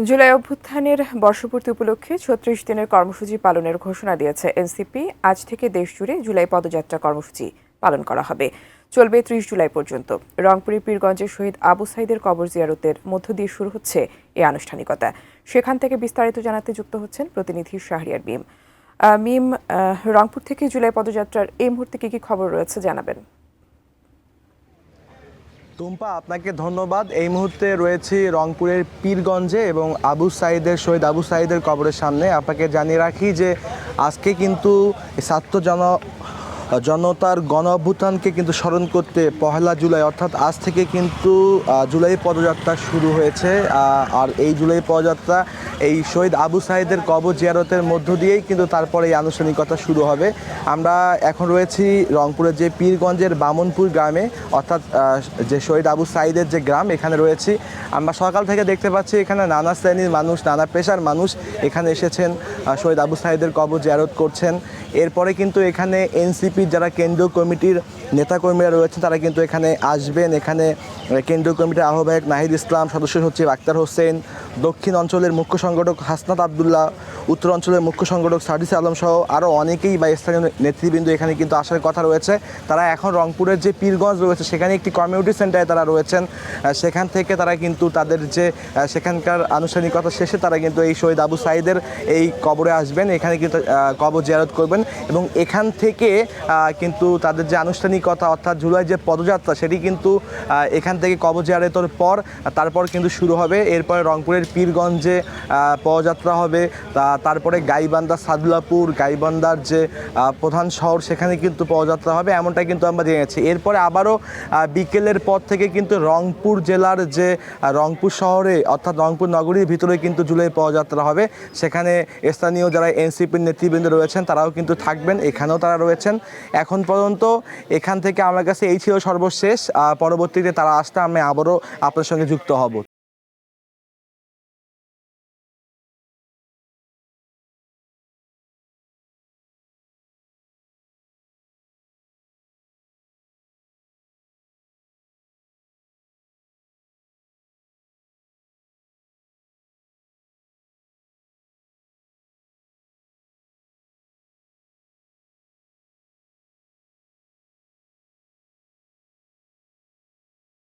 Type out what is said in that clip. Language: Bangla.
জুলাই অভ্যুত্থানের বর্ষপূর্তি উপলক্ষে ৩৬ দিনের কর্মসূচি পালনের ঘোষণা দিয়েছে এনসিপি। আজ থেকে দেশজুড়ে জুলাই পদযাত্রা কর্মসূচি পালন করা হবে, চলবে ৩০ জুলাই পর্যন্ত। রংপুরের পীরগঞ্জের শহীদ আবু সাইদের কবর জিয়ারতের মধ্য দিয়ে শুরু হচ্ছে এই আনুষ্ঠানিকতা। সেখান থেকে বিস্তারিত জানাতে যুক্ত হচ্ছেন প্রতিনিধি শাহরিয়ার মিম। মিম, রংপুর থেকে জুলাই পদযাত্রার এই মুহূর্তে কি কি খবর রয়েছে জানাবেন? টুম্পা, আপনাকে ধন্যবাদ। এই মুহূর্তে রয়েছি রংপুরের পীরগঞ্জে এবং শহীদ আবু সাইদের কবরের সামনে। আপনাকে জানিয়ে রাখি যে আজকে কিন্তু ছাত্র জনতার গণ অভ্যুত্থানকে কিন্তু স্মরণ করতে ১লা জুলাই অর্থাৎ আজ থেকে কিন্তু জুলাই পদযাত্রা শুরু হয়েছে। আর এই জুলাই পদযাত্রা এই শহীদ আবু সাইদের কবর জিয়ারতের মধ্য দিয়েই কিন্তু তারপরে এই আনুষ্ঠানিকতা শুরু হবে। আমরা এখন রয়েছি রংপুরের যে পীরগঞ্জের বামনপুর গ্রামে, অর্থাৎ যে শহীদ আবু সাইদের যে গ্রাম, এখানে রয়েছি। আমরা সকাল থেকে দেখতে পাচ্ছি এখানে নানা শ্রেণীর মানুষ, নানা পেশার মানুষ এখানে এসেছেন, শহীদ আবু সাইদের কবর জিয়ারত করছেন। এরপরে কিন্তু এখানে এনসিপির যারা কেন্দ্রীয় কমিটির নেতাকর্মীরা রয়েছেন তারা কিন্তু এখানে আসবেন। এখানে কেন্দ্রীয় কমিটির আহ্বায়ক নাহিদ ইসলাম, সদস্য সচিব আক্তার হোসেন, দক্ষিণ অঞ্চলের মুখ্য সংগঠক হাসনাত আবদুল্লাহ, উত্তর অঞ্চলের মুখ্য সংগঠক সাদিস আলম সহ আরও অনেকেই বা স্থানীয় নেতৃবৃন্দ এখানে কিন্তু আসার কথা রয়েছে। তারা এখন রংপুরের যে পীরগঞ্জ রয়েছে সেখানে একটি কমিউনিটি সেন্টারে তারা রয়েছেন। সেখান থেকে তারা কিন্তু তাদের যে সেখানকার আনুষ্ঠানিকতা শেষে তারা কিন্তু এই শহীদ আবু সাইদের এই কবরে আসবেন, এখানে কিন্তু কবর জিয়ারত করবেন এবং এখান থেকে কিন্তু তাদের যে আনুষ্ঠানিকতা অর্থাৎ জুলাই যে পদযাত্রা সেটি কিন্তু এখান থেকে কবর জিয়ারতের পর তারপর কিন্তু শুরু হবে। এরপরে রংপুরের পীরগঞ্জে পদযাত্রা হবে, তারপরে গাইবান্ধা সাদুল্লাপুর, গাইবান্ধার যে প্রধান শহর সেখানে কিন্তু পদযাত্রা হবে, এমনটা কিন্তু আমরা জেনেছি। এরপরে আবারও বিকেলের পর থেকে কিন্তু রংপুর জেলার যে রংপুর শহরে অর্থাৎ রংপুর নগরীর ভিতরে কিন্তু জুলাই পদযাত্রা হবে। সেখানে স্থানীয় যারা এনসিপির নেতৃবৃন্দ রয়েছেন তারাও কিন্তু থাকবেন, এখানেও তারা রয়েছেন। এখন পর্যন্ত এখান থেকে আমার কাছে এই ছিল সর্বশেষ। পরবর্তীতে তারা আসতে আমি আবারও আপনার সঙ্গে যুক্ত হব।